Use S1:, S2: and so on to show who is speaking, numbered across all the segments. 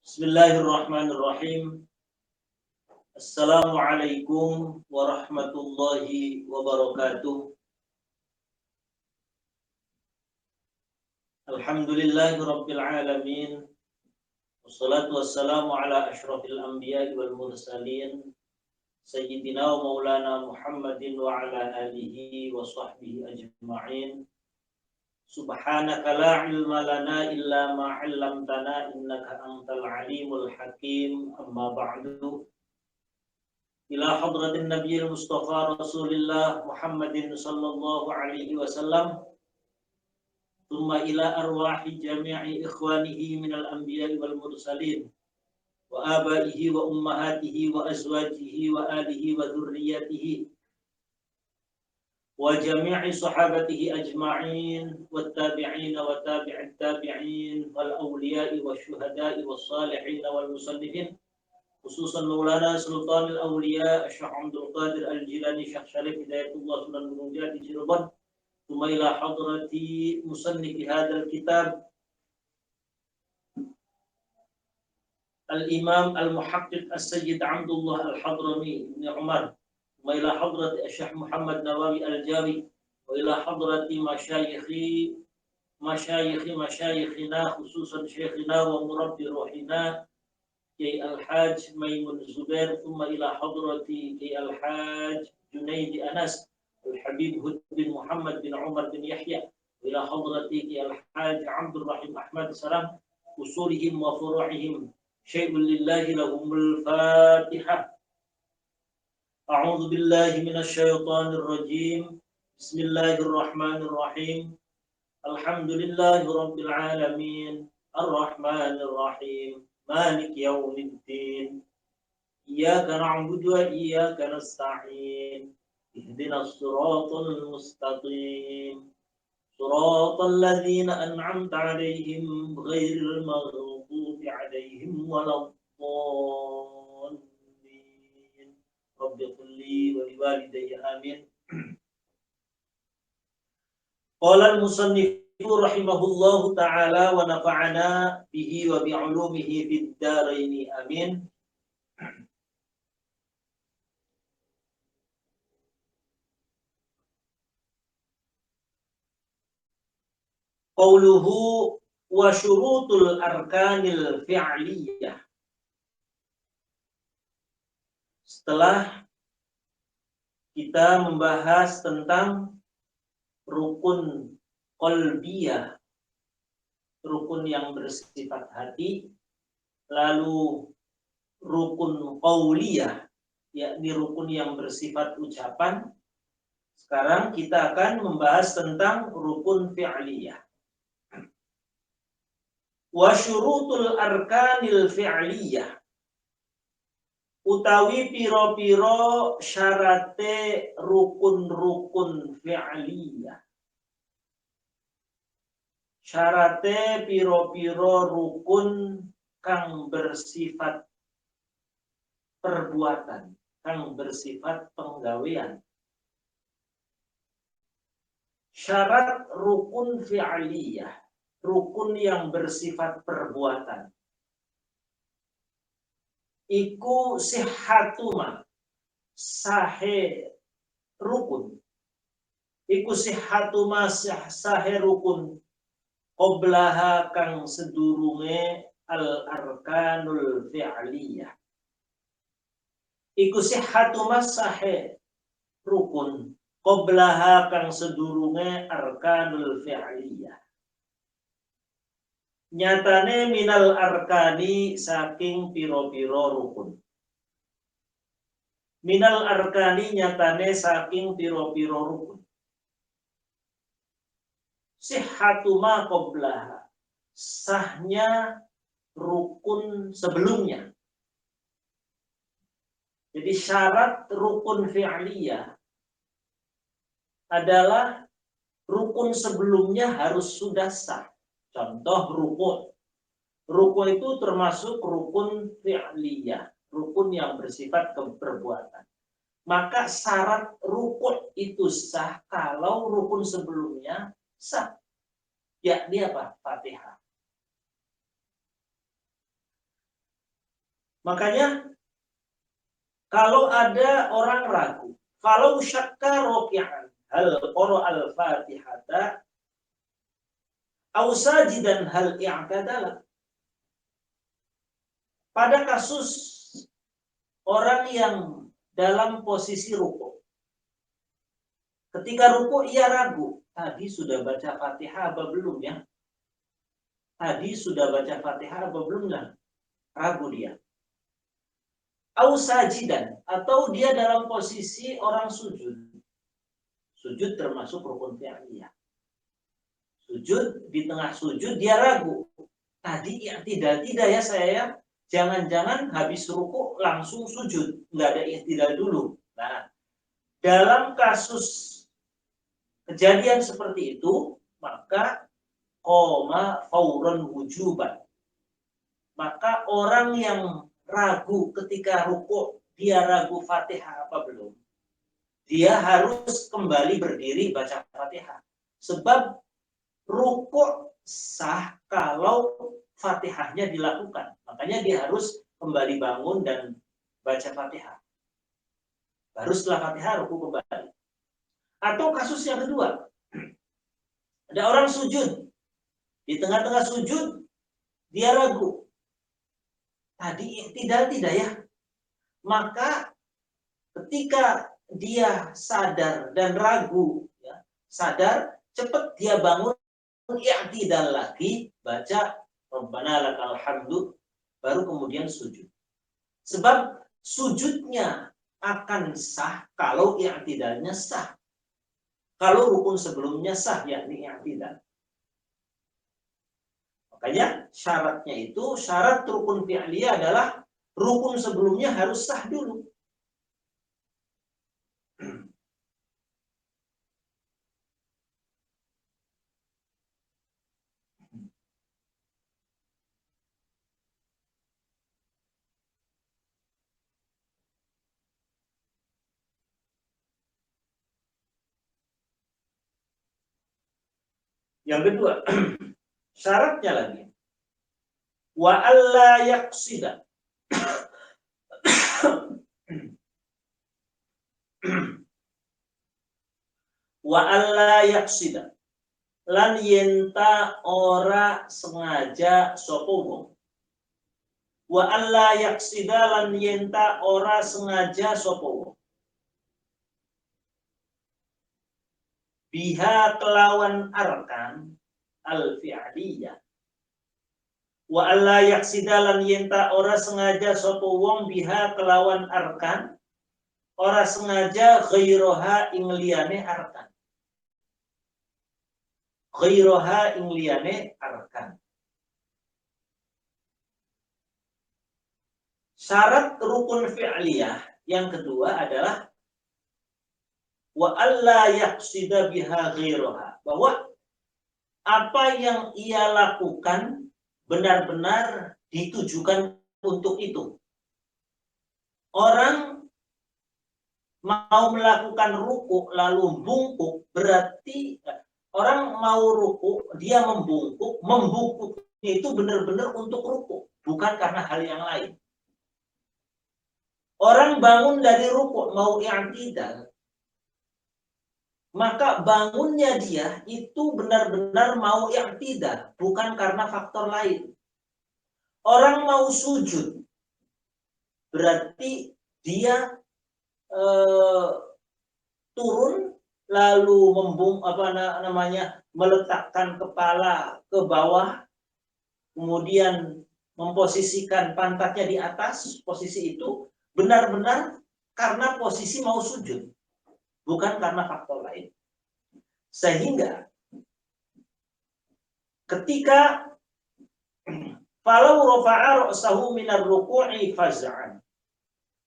S1: Bismillahirrahmanirrahim. Assalamualaikum warahmatullahi wabarakatuh. Alhamdulillahi rabbil alamin. Wassalatu wassalamu ala ashrafil anbiya'i wal mursalin Sayyidina wa maulana Muhammadin wa ala alihi wa sahbihi ajma'in. Subhanaka la ilma lana illa ma 'allamtana innaka antal alimul hakim. Amma ba'du. Ila hadratin nabiyil mustafa rasulillah Muhammadin sallallahu alaihi wasallam, thumma ila arwahi jami'i ikhwanihi minal anbiya'i wal mursalin wa abaihi wa ummahatihi wa azwajihi wa alihi wa dhurriyyatihi wa jami'i sahabatihi ajma'in wa tabi'ina wa tabi'it tabi'in wal awliya'i wa syuhada'i was salihin wal musannifin, khususan Maulana Sultanul Auliya Syekh Abdul Qadir Al-Jilani Syekh Syarif Hidayatullah Sunan Gunung Jati Cirebon, thumma ila hadrati musannif hadzal kitab Al-Imam Al-Muhaqqiq As-Sayyid Abdullah Al-Hadrami Ibn Umar, wa ila hadrati Syekh Muhammad Nawawi Al-Jawi, wa ila hadrati masyayikhina khususan syekhina wa murabbi ruhina Kiai Al-Hajj Maimun Zubair, thumma ila hadrati Kiai Al-Hajj Junaidi Anas Al-Habib Hud bin Muhammad bin Umar bin Yahya, ila hadrati Kiai Al-Hajj Abdul Rahim Ahmad Salam, usulihim wa furu'ihim syai'un lillahi lahumul Fatihah. A'udzu billahi minasy syaithanir rajim. Bismillahirrahmanirrahim. Alhamdulillahi rabbil alamin. Arrahmanir rahim. Malik yaumiddin. Iyyaka na'budu wa iyyaka nasta'in. Ihdinas siratal mustaqim. Siratal ladzina an'amta 'alaihim ghairil maghdubi 'alaihim waladdallin. Rabbi qulli wa liwalidayya amin. Qala al-musannif rahimahullahu ta'ala wa nafa'ana bihi wa bi'ulumihi fid dharaini amin. Qauluhu wa syurutul arkanil fi'liyah. Setelah kita membahas tentang rukun qalbiyah, rukun yang bersifat hati, lalu rukun qauliyah, yakni rukun yang bersifat ucapan. Sekarang kita akan membahas tentang rukun fi'liyah. Wa syurutul arkanil fi'liyah, utawi piro-piro syarate rukun-rukun fi'liyah. Syarate piro-piro rukun kang bersifat perbuatan, kang bersifat penggawean. Syarat rukun fi'liyah, rukun yang bersifat perbuatan, iku sihhatuma, sahe rukun, iku sihhatuma sahe rukun, qoblaha kang sedurunge al-arkanul fi'liyah. Iku sihhatuma sahe rukun, qoblaha kang sedurunge arkanul fi'liyah. Nyatane minal arkani saking piro-piro rukun. Minal arkani nyatane saking piro-piro rukun. Sihhatuma qoblaha, sahnya rukun sebelumnya. Jadi syarat rukun fi'liyah adalah rukun sebelumnya harus sudah sah. Contoh rukun. Rukun itu termasuk rukun fi'liyah, rukun yang bersifat keperbuatan. Maka syarat rukun itu sah kalau rukun sebelumnya sah. Yakni apa? Fatihah. Makanya kalau ada orang ragu, kalau syakka roki'an hal qara al-Fatihata aw sajidan hal i'tadala. Pada kasus orang yang dalam posisi ruku. Ketika ruku ia ragu, tadi sudah baca Fatihah apa belum ya? Tadi sudah baca Fatihah apa belum ya? Ragu dia. Au sajidan, atau dia dalam posisi orang sujud. Sujud termasuk rukun fi'liyah. Sujud, di tengah sujud dia ragu. Tadi ya tidak ya saya. Jangan-jangan habis ruku langsung sujud, nggak ada iktidal dulu. Nah, dalam kasus kejadian seperti itu, maka qoma fauran wujuban. Maka orang yang ragu ketika ruku, dia ragu Fatihah apa belum, dia harus kembali berdiri baca Fatihah. Sebab ruku sah kalau Fatihahnya dilakukan. Makanya dia harus kembali bangun dan baca Fatihah. Baru setelah Fatihah ruku kembali. Atau kasus yang kedua, ada orang sujud, di tengah-tengah sujud dia ragu, tadi tidak ya. Maka ketika dia sadar dan ragu, ya, sadar, cepat dia bangun, i'tidal lagi, baca Rabbana lakal hamdu, baru kemudian sujud. Sebab sujudnya akan sah kalau i'tidalnya sah. Kalau rukun sebelumnya sah, yakni i'tidal. Makanya syaratnya itu, syarat rukun fi'liyah adalah rukun sebelumnya harus sah dulu. Yang kedua, syaratnya lagi, wa alla yaqsida wa alla yaqsida lan yenta ora sengaja sapa wong. Wa alla yaqsida lan yenta ora sengaja sapa wong. Biha kelawan arkan al-fi'liyah. Wa alla yaqsida lan yenta ora sengaja sapa wong biha kelawan arkan, ora sengaja ghairaha ing liyane arkan. Ghairaha ing liyane arkan. Syarat rukun fi'liyah yang kedua adalah wa alla yaqsida biha ghairaha, bahwa apa yang ia lakukan benar-benar ditujukan untuk itu. Orang mau melakukan ruku lalu bungkuk, berarti orang mau ruku dia membungkuk itu benar-benar untuk ruku, bukan karena hal yang lain. Orang bangun dari ruku mau i'tidal, maka bangunnya dia itu benar-benar mau i'tidal, bukan karena faktor lain. Orang mau sujud, berarti dia turun lalu meletakkan kepala ke bawah, kemudian memposisikan pantatnya di atas. Posisi itu benar-benar karena posisi mau sujud, bukan karena faktor lain. Sehingga ketika falau rafa'a ra'sahu minar ruku'i faz'an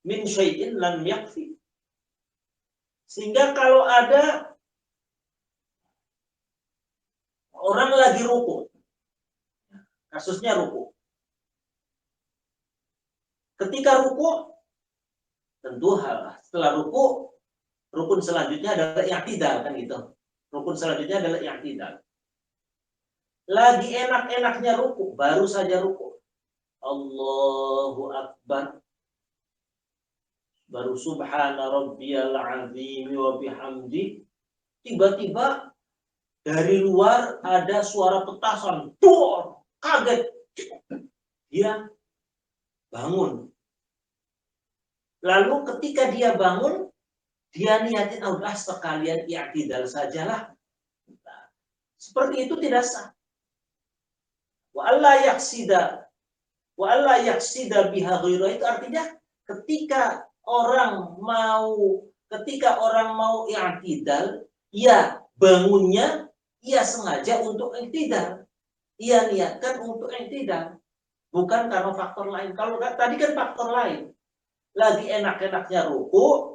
S1: min syai'in lam yakfi. Sehingga kalau ada orang lagi ruku, kasusnya ruku. Ketika ruku, tentu setelah ruku, rukun selanjutnya adalah i'tidal, kan gitu. Rukun selanjutnya adalah i'tidal. Lagi enak-enaknya ruku, baru saja ruku. Allahu Akbar, baru subhana rabbiyal azim wa bihamdi, tiba-tiba dari luar ada suara petasan, bor, kaget, dia bangun. Lalu ketika dia bangun, dia niatin, udah sekalian i'tidal sajalah. Nah, seperti itu tidak sah. Wa alla yaksida biha ghairah, itu artinya ketika orang mau i'tidal, ya bangunnya ia sengaja untuk i'tidal, ia niatkan untuk i'tidal, bukan karena faktor lain. Kalau tadi kan faktor lain, lagi enak-enaknya ruku,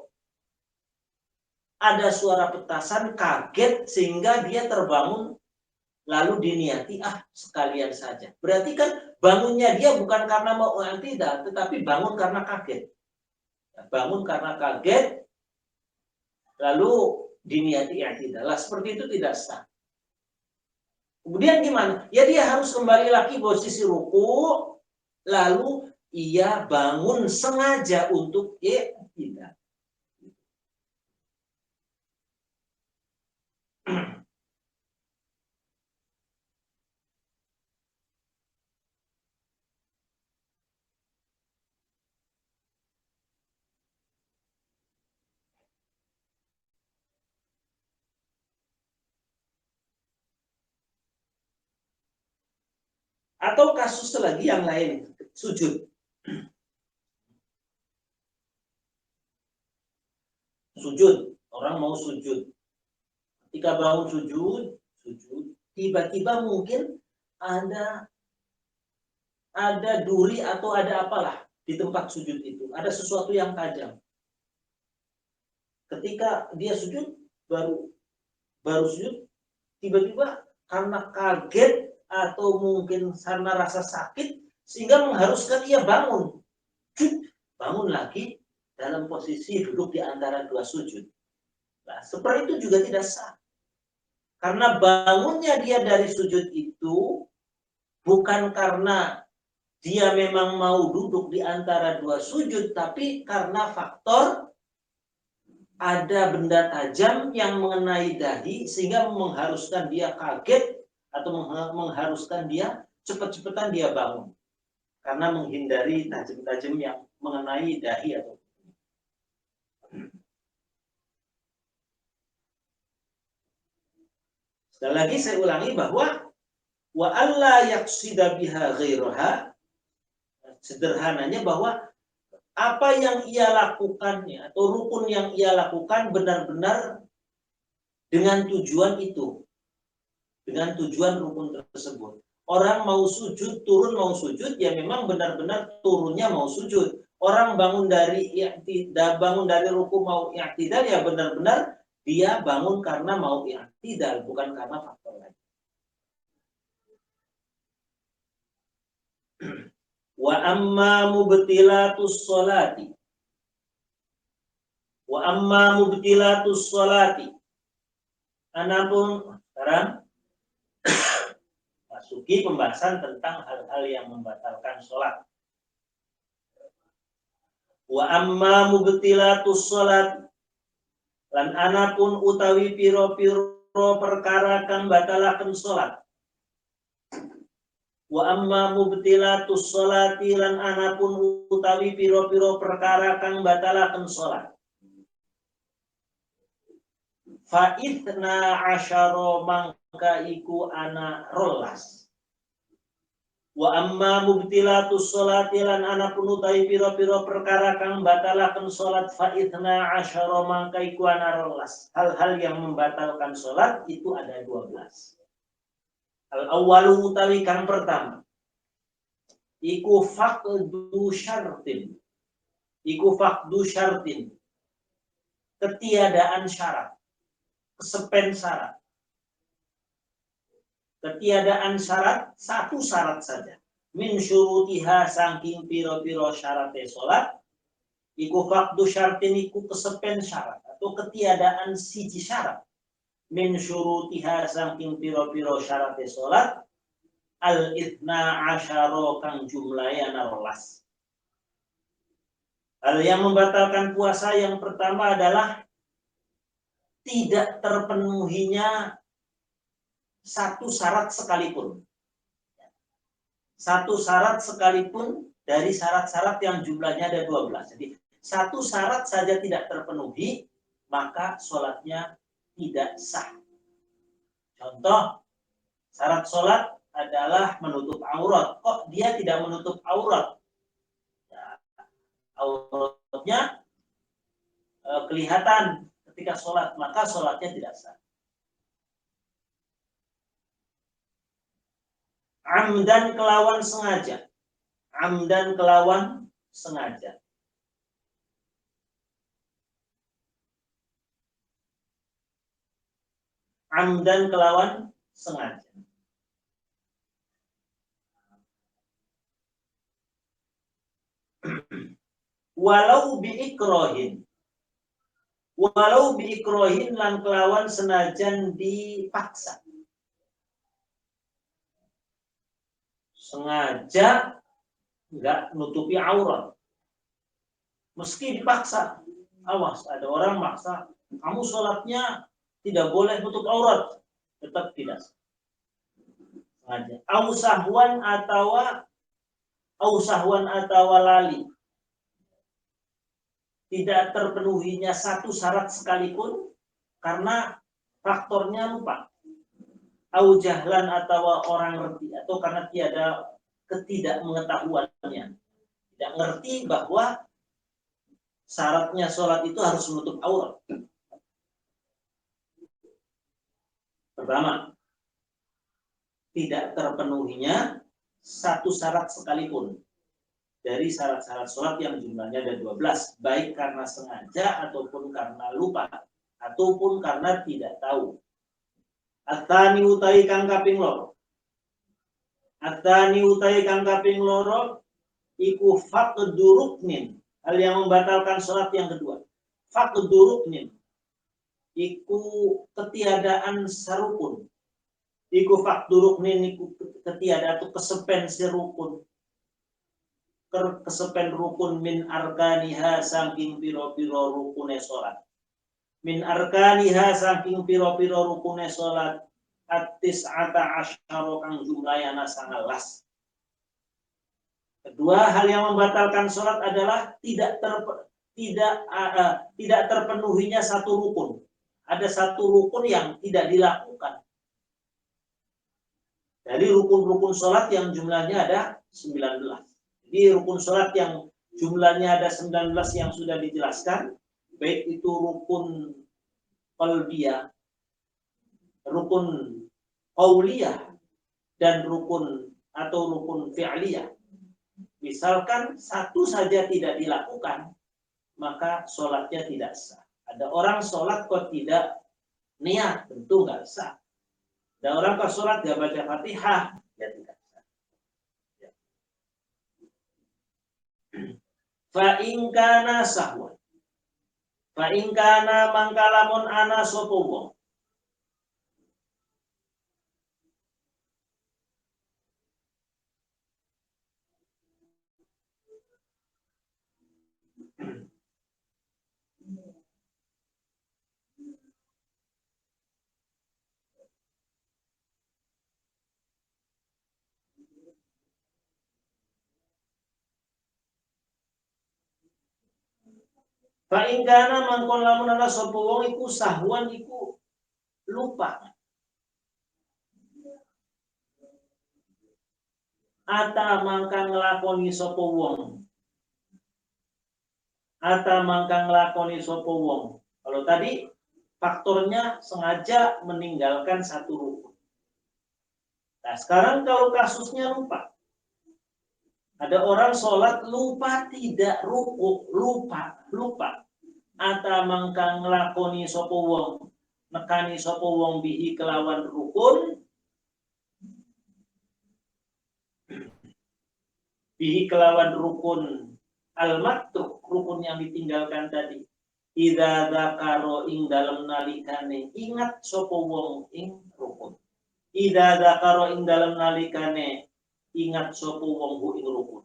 S1: ada suara petasan, kaget sehingga dia terbangun, lalu diniati sekalian saja. Berarti kan bangunnya dia bukan karena mau i'tidal, tetapi bangun karena kaget. Bangun karena kaget, lalu diniati i'tidal. Seperti itu tidak sah. Kemudian gimana? Ya dia harus kembali lagi posisi ruku, lalu ia bangun sengaja untuk i'tidal. Atau kasus lagi yang lain, sujud. Sujud, orang mau sujud. Ketika bangun sujud, tiba-tiba mungkin ada duri atau ada apalah di tempat sujud itu. Ada sesuatu yang tajam. Ketika dia sujud, baru sujud, tiba-tiba karena kaget atau mungkin karena rasa sakit sehingga mengharuskan ia bangun. Bangun lagi dalam posisi duduk di antara dua sujud. Nah, seperti itu juga tidak sah. Karena bangunnya dia dari sujud itu bukan karena dia memang mau duduk di antara dua sujud, tapi karena faktor ada benda tajam yang mengenai dahi sehingga mengharuskan dia kaget atau mengharuskan dia cepat-cepatan dia bangun. Karena menghindari tajam-tajam yang mengenai dahi atau sekali lagi saya ulangi bahwa wa alla yaqsida biha ghairaha, sederhananya bahwa apa yang ia lakukannya atau rukun yang ia lakukan benar-benar dengan tujuan itu, dengan tujuan rukun tersebut. Orang mau sujud, turun mau sujud, ya memang benar-benar turunnya mau sujud. Orang bangun dari ruku mau i'tidal, ya benar-benar dia bangun karena mau i'tidal, bukan karena faktor lain. Wa amma mubtilatus sholati. Wa amma mubtilatus sholati. Anapun sekarang masuki pembahasan tentang hal-hal yang membatalkan sholat. Wa amma mubtilatus sholat, lan anapun utawi piro-piro perkara kang batalaken sholat. Wa amma mubtilatus sholati, lan anapun utawi piro-piro perkara kang batalaken sholat. Fa'ithna asyara mangka iku ana rolas. Wa amma mubtilatus sholati, lan anapun utawi piro-piro perkara kang batalaken sholat. Fa'ithna asyara mangka iku ana rolas. Hal-hal yang membatalkan sholat itu ada 12. Al-awwalu utawi kang pertama iku faqdu syartin. Iku faqdu syartin, ketiadaan syarat, kesepen syarat. Ketiadaan syarat, satu syarat saja. Min syurutiha, saking piro-piro syaratnya sholat. Iku faqdu syartin, iku kesepen syarat atau ketiadaan siji syarat. Min syurutiha, saking piro-piro syaratnya sholat. al-ithna asyara kang jumlahnya 12. Hal yang membatalkan puasa yang pertama adalah tidak terpenuhinya satu syarat sekalipun. Satu syarat sekalipun dari syarat-syarat yang jumlahnya ada 12. Jadi satu syarat saja tidak terpenuhi, maka sholatnya tidak sah. Contoh, syarat sholat adalah menutup aurat. Kok dia tidak menutup aurat? Ya, auratnya kelihatan ketika sholat, maka sholatnya tidak sah. Amdan kelawan sengaja. Amdan kelawan sengaja. Amdan kelawan sengaja. Walau biikrohin. Walau biikrohin lan kelawan senajan dipaksa. Sengaja nggak nutupi aurat. Meski dipaksa. Awas, ada orang maksa, kamu sholatnya tidak boleh nutup aurat. Tetap tidak. Sengaja. Ausahwan atau lali. Tidak terpenuhinya satu syarat sekalipun karena faktornya lupa. Au jahlan atau orang ngerti, atau karena tiada ketidakmengetahuannya. Tidak ngerti bahwa syaratnya sholat itu harus menutup aurat. Pertama, tidak terpenuhinya satu syarat sekalipun dari syarat-syarat sholat yang jumlahnya ada 12, baik karena sengaja ataupun karena lupa ataupun karena tidak tahu. Atani utai kang kaping loro. Atani utai kang kaping loro iku faqdu ruknin. Hal yang membatalkan sholat yang kedua. Faqdu ruknin. Iku ketiadaan sarukun. Iku faqdu ruknin iku ketiadaan atau kesepen sirukun. Kesepen rukun min arkaniha saking piro-piro rukune sholat. Min arkaniha saking piro-piro rukune sholat at-tis'ata asyara kang jumlahnya 19. Kedua, hal yang membatalkan sholat adalah tidak terpenuhinya satu rukun. Ada satu rukun yang tidak dilakukan. Dari rukun-rukun sholat yang jumlahnya ada 19. Jadi rukun sholat yang jumlahnya ada 19 yang sudah dijelaskan, baik itu rukun qalbiyah, rukun qauliyah, dan rukun atau rukun fi'liyah. Misalkan satu saja tidak dilakukan, maka sholatnya tidak sah. Ada orang sholat kok tidak niat, tentu nggak sah. Ada orang kok sholat nggak baca Fatihah, ya tidak sah. Fa'ingkana sahwan. Fa'ingkana mangkalamun ana sopo. Fa'ingkana mangkon lamun ana sapa wong iku sahwan iku lupa. Ata mangkang nglakoni sapa wong. Ata mangkang nglakoni sapa wong. Kalau tadi faktornya sengaja meninggalkan satu rukun. Nah, sekarang kalau kasusnya lupa. Ada orang sholat lupa tidak ruku, lupa. Ata mangkang nglakoni sapa wong, nekani sapa wong bihi kelawan rukun. Bihi kelawan rukun al-matruk, rukun yang ditinggalkan tadi. Idza dzakaro ing dalem nalikane ingat sapa wong ing rukun. Idza dzakara ing dalem nalikane ingat sapa wong hu ing rukun.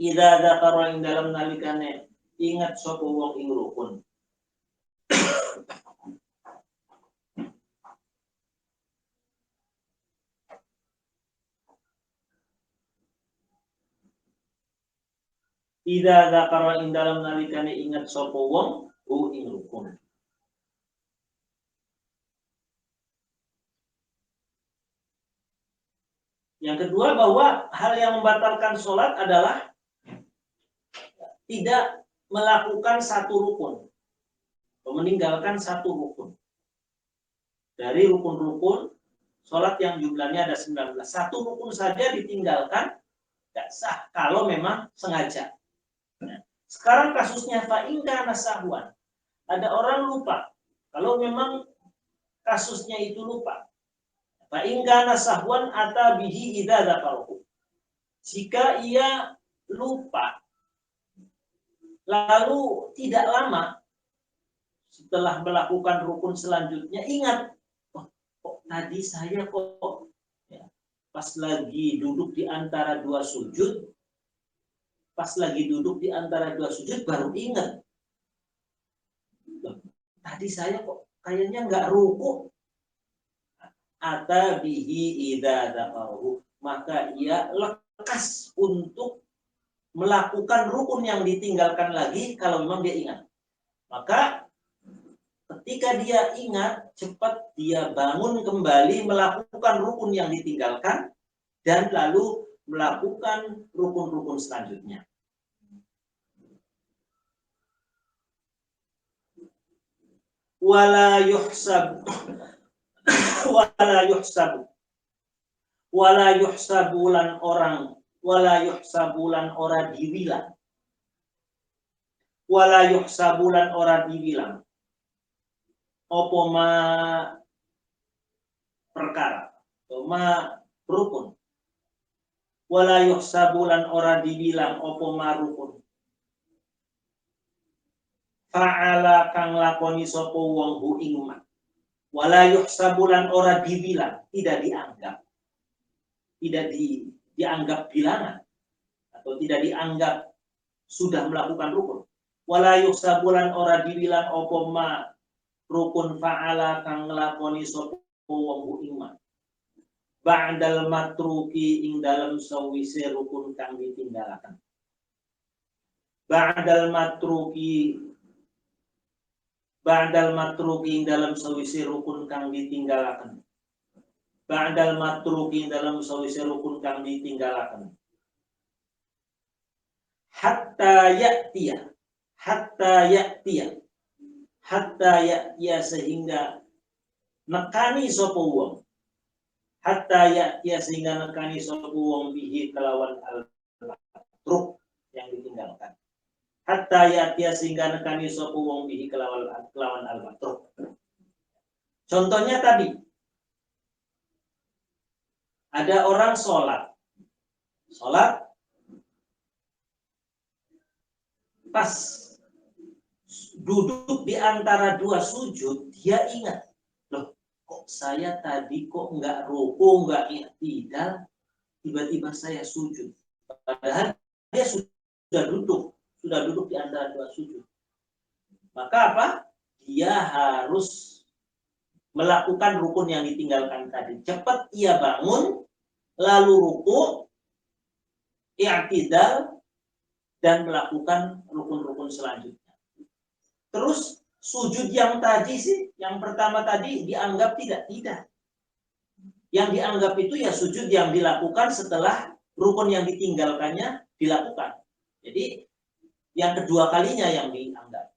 S1: Idza dzakara ing dalem nalikane ingat sapa wong ing rukun. Idza dzakara ing dalem nalikane ingat sapa wong hu ing rukun. Yang kedua, bahwa hal yang membatalkan sholat adalah tidak melakukan satu rukun, meninggalkan satu rukun. Dari rukun-rukun sholat yang jumlahnya ada 19, satu rukun saja ditinggalkan, tidak sah kalau memang sengaja. Nah, sekarang kasusnya fa'inka nasahwan, ada orang lupa. Kalau memang kasusnya itu lupa, fa'inka nasahwan ata bihi idza dzakarahu. Jika ia lupa, lalu tidak lama setelah melakukan rukun selanjutnya ingat, kok tadi saya kok ya, pas lagi duduk di antara dua sujud, baru ingat, tadi saya kok kayaknya nggak ruku. Ata bihi idza dzakarahu, maka ia lekas untuk melakukan rukun yang ditinggalkan lagi kalau memang dia ingat. Maka ketika dia ingat, cepat dia bangun kembali melakukan rukun yang ditinggalkan dan lalu melakukan rukun-rukun selanjutnya. Wala yuhsabulan orang wala yuhsabulan ora diwilang. Wala yuhsabulan ora diwilang. Apa ma perkara, ma rukun. Wala yuhsabulan ora diwilang apa ma rukun. Fa'ala kang lakoni sapa wong hu ing ma. Wala yuhsabulan ora dibilang, tidak dianggap. Dianggap bilangan atau tidak dianggap sudah melakukan rukun. Wala yuhsabulan ora dibilang apa ma rukun fa'ala kang lakoni sapa wong hu ing ma. Ba'dal matruki ing dalem sawise rukun kang ditinggalaken. Ba'dal matruki ing dalam sawise rukun kang ditinggalaken. Ba'dal matruki ing dalam sawise rukun kang ditinggalaken. Hatta ya'tiya sehingga nekani sapa wong. Hatta ya'tiya sehingga nekani sapa wong bihi kelawan al-matruk yang ditinggalkan. Hatta ya'tiya sehingga nekani sapa wong bihi kelawan al-matruk. Contohnya tadi, ada orang sholat pas duduk di antara dua sujud, dia ingat, loh kok saya tadi kok nggak ruku, nggak i'tidal, tiba-tiba saya sujud. Padahal dia sudah duduk di antara dua sujud. Maka apa? Dia harus melakukan rukun yang ditinggalkan tadi. Cepat ia bangun, lalu ruku, i'tidal, dan melakukan rukun-rukun selanjutnya. Terus sujud yang tadi sih, yang pertama tadi dianggap tidak. Yang dianggap itu ya sujud yang dilakukan setelah rukun yang ditinggalkannya dilakukan. Jadi yang kedua kalinya yang dianggap.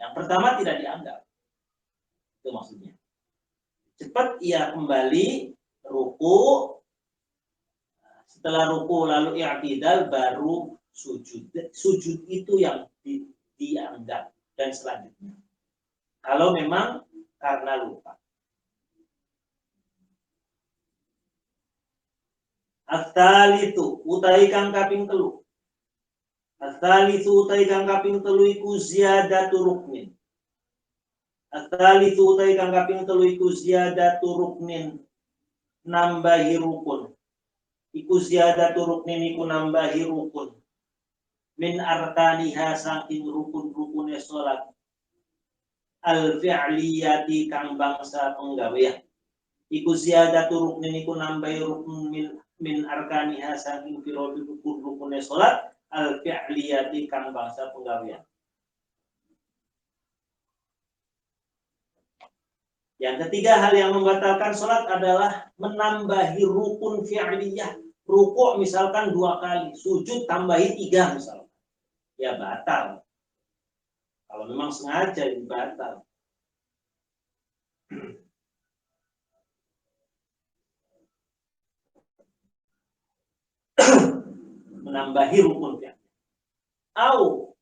S1: Yang pertama tidak dianggap. Itu maksudnya. Cepat ia kembali ruku, setelah ruku lalu i'tidal baru sujud. Sujud itu yang dianggap dan selanjutnya. Kalau memang karena lupa. At-talitu utai kang kaping 3. At-talitu utai kang kaping 3 iku ziyadatu rukmin. At-tsalitsu utai kang kaping 3 iku ziyadatu ruknin, nambahi rukun. Iku ziyadatu ruknin iku nambahi rukun. Min arkaniha saking rukun-rukune salat. Al-fi'liyati kang bangsa penggawean. Iku ziyadatu ruknin iku nambahi rukun min arkaniha saking pira rukun-rukune salat. Al-fi'liyati kang bangsa penggawean. Yang ketiga hal yang membatalkan sholat adalah menambahi rukun fi'liyah. Rukuk misalkan 2 kali, sujud tambahi 3 misalkan. Ya batal. Kalau memang sengaja itu batal. Menambahi rukun fi'liyah. Au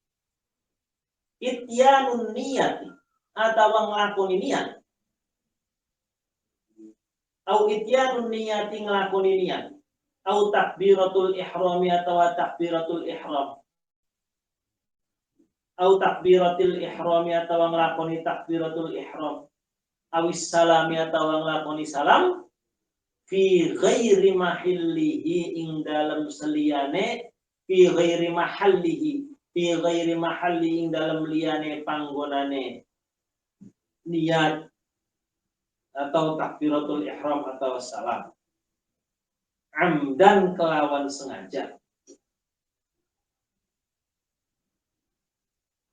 S1: ityanun niyati atau nglakoni niat. Au ityanun niyati nglakoni niat. Au takbiratul ihrami atau takbiratul ihram. Au takbiratul ihrami atau nglakoni takbiratul ihram. Awis salami atau nglakoni salam fi ghairi mahallihi ing dalam seliyane fi ghairi mahallihi ing dalam liyane panggonane niat atau takbiratul ihram atau salam. Amdan kelawan sengaja.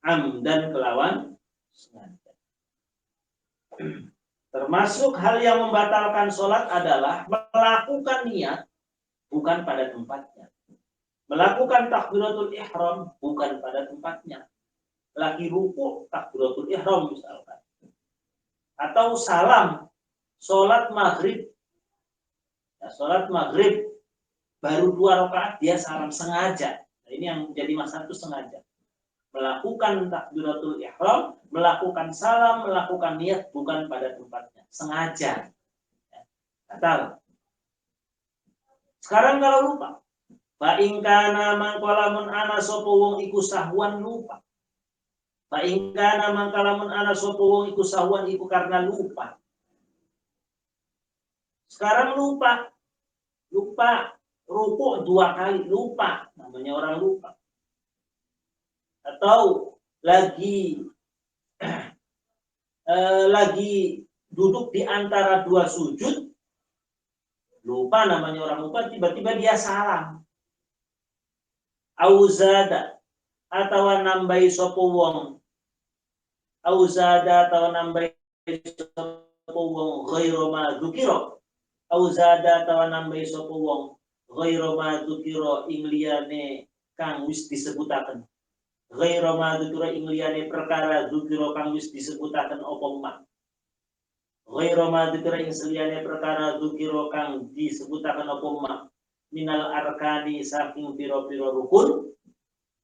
S1: Amdan kelawan sengaja. Termasuk hal yang membatalkan sholat adalah melakukan niat bukan pada tempatnya. Melakukan takbiratul ihram bukan pada tempatnya. Lagi ruku takbiratul ihram misalkan. Atau salam sholat maghrib. Nah, sholat maghrib baru 2 rakaat dia salam sengaja. Nah, ini yang menjadi masalah itu sengaja. Melakukan takbiratul ihram, melakukan salam, melakukan niat bukan pada tempatnya, sengaja. Batal. Sekarang kalau lupa, fa in kana mangkalamun ana sapa wong iku sahwan lupa. Fa in kana mangkalamun ana sapa wong iku sahwan iku karena lupa. Sekarang lupa rukuk 2 kali, lupa, namanya orang lupa. Atau lagi duduk di antara 2 sujud, lupa, namanya orang lupa, tiba-tiba dia salam. Auzada atau nambahi sapa wong. Auzada atau nambahi sapa wong ghairu ma dzukira. Auzada atau nambahi sapa wong ghairu ma dzukira ing liyane kang wis disebutaken. Ghairu ma dzukira ing liyane perkara dzukira kang wis disebutaken apa mak. Ghairu ma dzukira ing liyane perkara dzukira kang disebutaken apa mak. Minal arkani saking pira-pira rukun.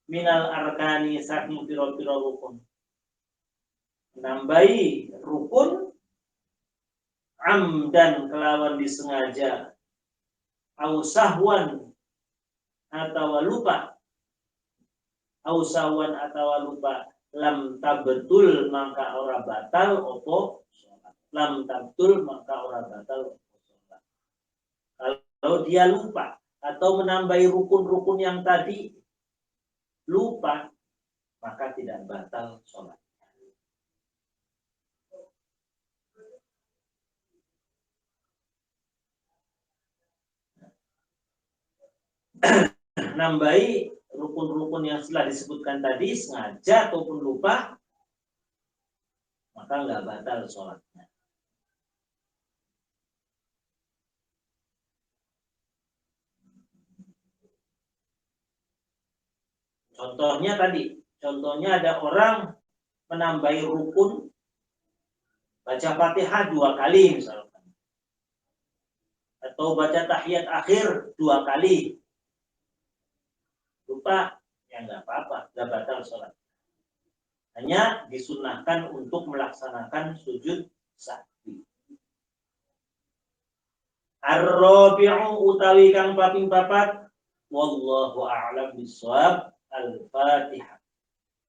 S1: Minal arkani saking pira-pira rukun. Nambahi rukun amdan kelawan disengaja, au sahwan atau lupa, au sahwan atau lupa, lam tabtul maka ora batal opo sholat. Lam tabtul maka ora batal opo sholat. Kalau dia lupa atau menambahi rukun-rukun yang tadi lupa, maka tidak batal sholat. Nambahi rukun-rukun yang setelah disebutkan tadi sengaja ataupun lupa, maka nggak batal sholatnya. Contohnya ada orang menambahi rukun baca Fatihah 2 kali misalkan, atau baca tahiyat akhir 2 kali. Lupa, ya nggak apa-apa, nggak batal sholat. Hanya disunahkan untuk melaksanakan sujud sahwi. Ar-rabi'u utawi kang kaping 4, wallahu a'lam bishawab. Al-Fatihah.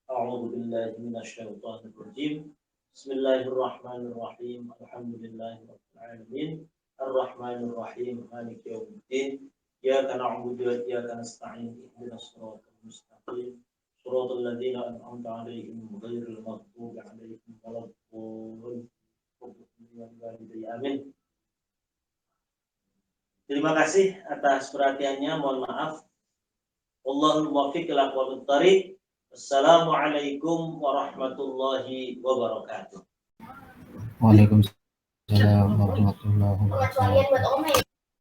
S1: A'udzu billahi minasyaitonir rajim. Bismillahirrahmanirrahim. Alhamdulillahirabbil alamin. Arrahmanir rahim. Maliki yaumiddin. Iyyaka na'budu wa iyyaka nasta'in. Ihdinas siratal mustaqim. Shiratal ladzina an'amta 'alaihim ghairil maghdubi 'alaihim waladdallin. Amin. Terima kasih atas perhatiannya. Mohon maaf. Wallahul muwaffiq ila aqwamit thariq. Assalamualaikum warahmatullahi wabarakatuh.
S2: Waalaikumsalam warahmatullahi wabarakatuh.